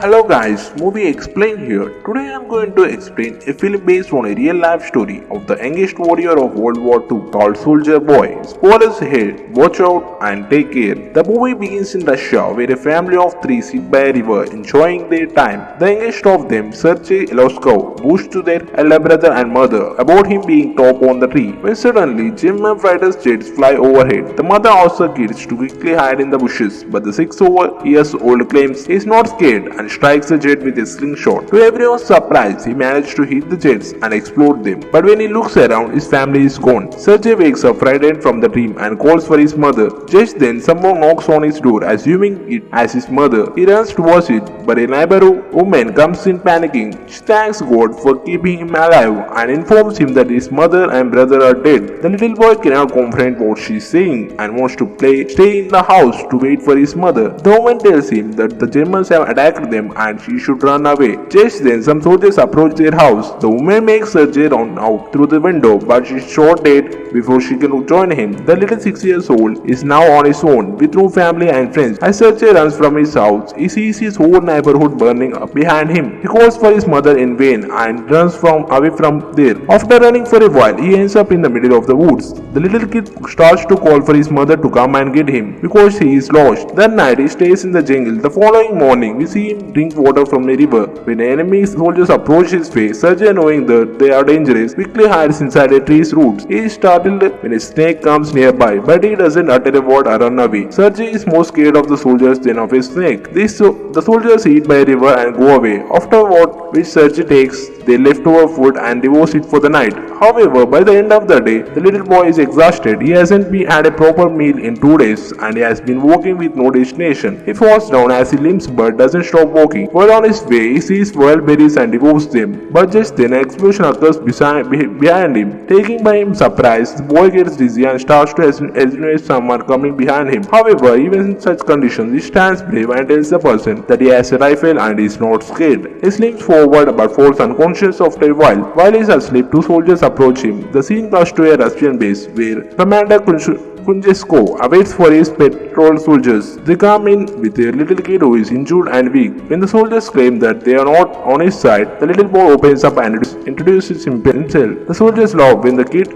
Hello guys, movie Explain here. Today I am going to explain a film based on a real life story of the youngest warrior of World War II called Soldier Boy. Spoilers ahead, watch out and take care. The movie begins in Russia where a family of three sit by a river enjoying their time. The youngest of them, Sergei Eloskov, boasts to their elder brother and mother about him being top on the tree. When suddenly German fighter jets fly overhead, the mother asks her kids to quickly hide in the bushes, but the 6 years old claims he is not scared and strikes the jet with a slingshot. To everyone's surprise, he managed to hit the jets and explode them. But when he looks around, his family is gone. Sergei wakes up frightened from the dream and calls for his mother. Just then, someone knocks on his door, assuming it as his mother. He runs towards it, but a neighbor woman comes in panicking. She thanks God for keeping him alive and informs him that his mother and brother are dead. The little boy cannot comprehend what she is saying and wants to stay in the house to wait for his mother. The woman tells him that the Germans have attacked them and she should run away. Just then, some soldiers approach their house. The woman makes Sergei run out through the window, but she is shot dead before she can join him. The little 6 years old is now on his own with no family and friends. As Sergei runs from his house, he sees his whole neighborhood burning up behind him. He calls for his mother in vain and runs away from there. After running for a while, he ends up in the middle of the woods. The little kid starts to call for his mother to come and get him because he is lost. That night, he stays in the jungle. The following morning, we see him drink water from a river. When enemy soldiers approach his face, Sergei, knowing that they are dangerous, quickly hides inside a tree's roots. He is startled when a snake comes nearby, but he doesn't utter a word or run away. Sergei is more scared of the soldiers than of a snake. The soldiers eat by a river and go away. Afterward, which Sergei takes their leftover food and devours it for the night. However, by the end of the day, the little boy is exhausted. He hasn't had a proper meal in 2 days and he has been walking with no destination. He falls down as he limps but doesn't stop walking. While on his way, he sees wild berries and devours them. But just then, an explosion occurs behind him. Taking by him surprise, the boy gets dizzy and starts to hallucinate someone coming behind him. However, even in such conditions, he stands brave and tells the person that he has a rifle and is not scared. He slips forward but falls unconscious after a while. While he is asleep, two soldiers approach him. The scene cuts to a Russian base where Commander Kunchesko awaits for his patrol soldiers. They come in with a little kid who is injured and weak. When the soldiers claim that they are not on his side, the little boy opens up and introduces himself. The soldiers laugh when the kid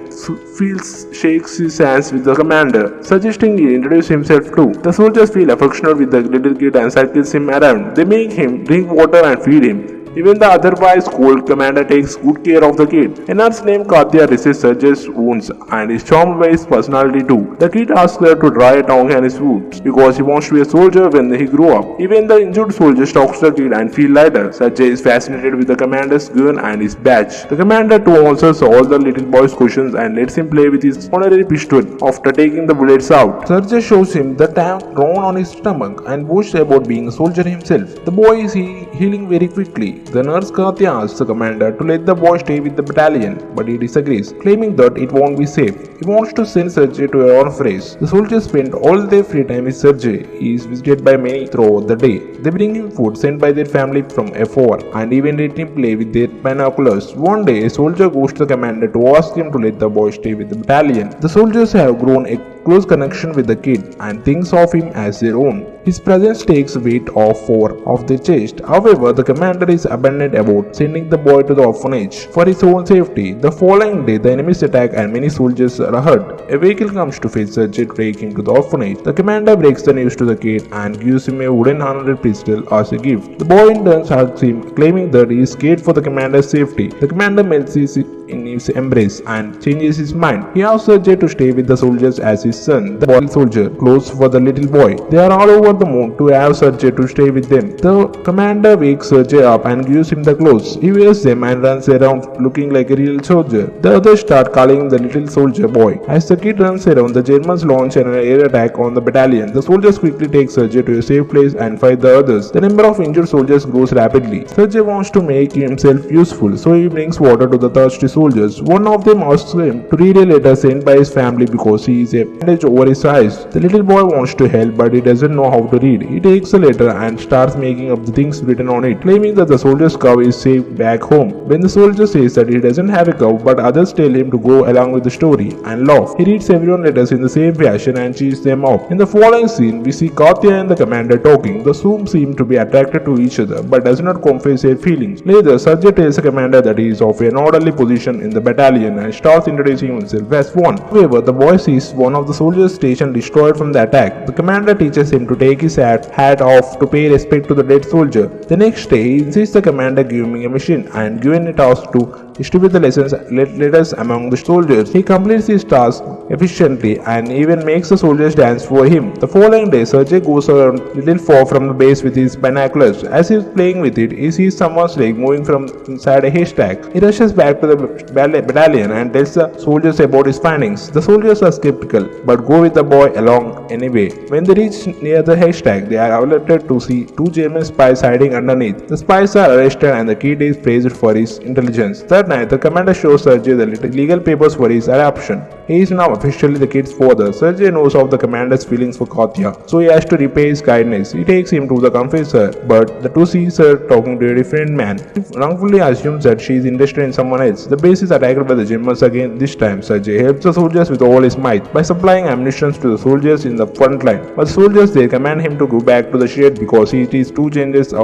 shakes his hands with the commander, suggesting he introduce himself too. The soldiers feel affectionate with the little kid and circles him around. They make him drink water and feed him. Even the otherwise cold commander takes good care of the kid. A nurse named Katya receives Sergei's wounds and is charmed by his personality too. The kid asks her to dry a tongue on his wounds because he wants to be a soldier when he grow up. Even the injured soldier talks to the kid and feel lighter. Sergei is fascinated with the commander's gun and his badge. The commander too answers all the little boy's questions and lets him play with his honorary pistol after taking the bullets out. Sergei shows him the tag drawn on his stomach and boasts about being a soldier himself. The boy is healing very quickly. The nurse Katya asks the commander to let the boy stay with the battalion, but he disagrees, claiming that it won't be safe. He wants to send Sergei to an orphanage. The soldiers spend all their free time with Sergei. He is visited by many throughout the day. They bring him food sent by their family from afar and even let him play with their binoculars. One day, a soldier goes to the commander to ask him to let the boy stay with the battalion. The soldiers have grown a close connection with the kid and thinks of him as their own. His presence takes weight off their chest. However, the commander is abandoned about sending the boy to the orphanage for his own safety. The following day, the enemies attack and many soldiers are hurt. A vehicle comes to fetch Sergei to take him to the orphanage. The commander breaks the news to the kid and gives him a wooden handled pistol as a gift. The boy in turn hugs him, claiming that he is scared for the commander's safety. The commander melts in his embrace and changes his mind. He asks Sergei to stay with the soldiers as his son. The boy soldier clothes for the little boy. They are all over the moon to have Sergei to stay with them. The commander wakes Sergei up and gives him the clothes. He wears them and runs around looking like a real soldier. The others start calling him the little soldier boy. As the kid runs around, the Germans launch an air attack on the battalion. The soldiers quickly take Sergei to a safe place and fight the others. The number of injured soldiers grows rapidly. Sergei wants to make himself useful, so he brings water to the thirsty soldiers. One of them asks him to read a letter sent by his family because he is a bandage over his eyes. The little boy wants to help but he doesn't know how to read. He takes the letter and starts making up the things written on it, claiming that the soldier's cow is safe back home. When the soldier says that he doesn't have a cow but others tell him to go along with the story and laugh, he reads everyone's letters in the same fashion and cheers them up. In the following scene, we see Katya and the commander talking. The two seem to be attracted to each other but does not confess their feelings. Later, Sergey tells the commander that he is of an orderly position in the battalion and starts introducing himself as one. However, the boy sees one of the soldiers' station destroyed from the attack. The commander teaches him to take his hat off to pay respect to the dead soldier. The next day, he insists the commander give him a mission and given a task to distribute the letters among the soldiers. He completes his task efficiently and even makes the soldiers dance for him. The following day, Sergey goes a little far from the base with his binoculars. As he is playing with it, he sees someone's leg moving from inside a haystack. He rushes back to the battalion and tells the soldiers about his findings. The soldiers are skeptical but go with the boy along anyway. When they reach near the haystack, they are alerted to see two German spies hiding underneath. The spies are arrested and the kid is praised for his intelligence. That night, the commander shows Sergey the legal papers for his adoption. He is now officially the kid's father. Sergey knows of the commander's feelings for Katya, so he has to repay his kindness. He takes him to the confessor, but the two sees her talking to a different man. He wrongfully assumes that she is interested in someone else. The base is attacked by the Germans again. This time, Sergey helps the soldiers with all his might by supplying ammunition to the soldiers in the front line. But the soldiers there command him to go back to the shed because it is too dangerous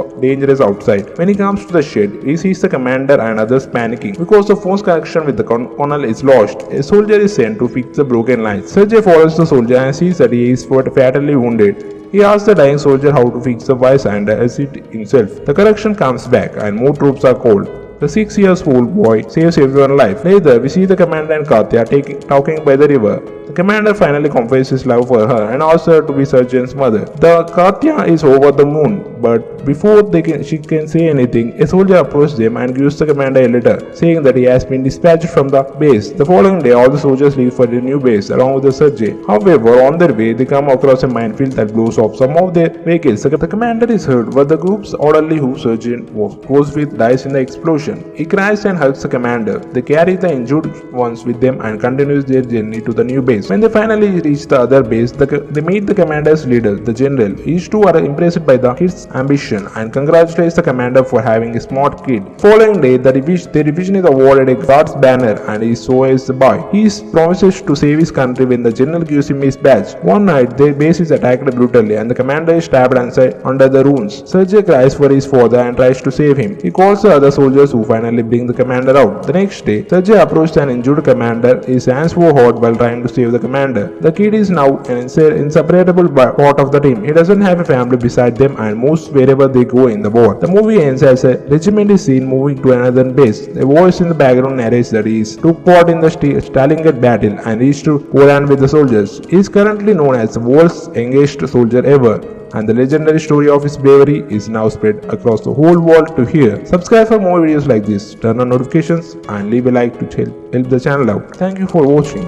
outside. When he comes to the shed, he sees the commander and others panicking because the phone's connection with the colonel is lost. A soldier is sent to fix the broken lines. Sergey follows the soldier and sees that he is fatally wounded. He asks the dying soldier how to fix the voice and does it himself. The connection comes back and more troops are called. The 6-year-old boy saves everyone's life. Later, we see the commander and Katya talking by the river. The commander finally confesses his love for her and asks her to be Sergeant's mother. The Katya is over the moon, but before she can say anything, a soldier approaches them and gives the commander a letter, saying that he has been dispatched from the base. The following day, all the soldiers leave for the new base along with the Sergey. However, on their way, they come across a minefield that blows off some of their vehicles. The commander is hurt, but the group's orderly who Sergeant goes with dies in the explosion. He cries and hugs the commander. They carry the injured ones with them and continues their journey to the new base. When they finally reach the other base, they meet the commander's leader, the general. These two are impressed by the kid's ambition and congratulates the commander for having a smart kid. Following day, the division is awarded a guard's banner and so is the boy. He promises to save his country when the general gives him his badge. One night, their base is attacked brutally and the commander is stabbed under the ruins. Sergey cries for his father and tries to save him. He calls the other soldiers who finally bring the commander out. The next day, Sergey approached an injured commander. His hands were hot while trying to save the commander. The kid is now an inseparable part of the team. He doesn't have a family beside them and moves wherever they go in the war. The movie ends as a regiment is seen moving to another base. A voice in the background narrates that he took part in the Stalingrad battle and reached to Poland with the soldiers. He is currently known as the world's youngest soldier ever, and the legendary story of his bravery is now spread across the whole world to hear. Subscribe for more videos like this, turn on notifications and leave a like to help the channel out. Thank you for watching.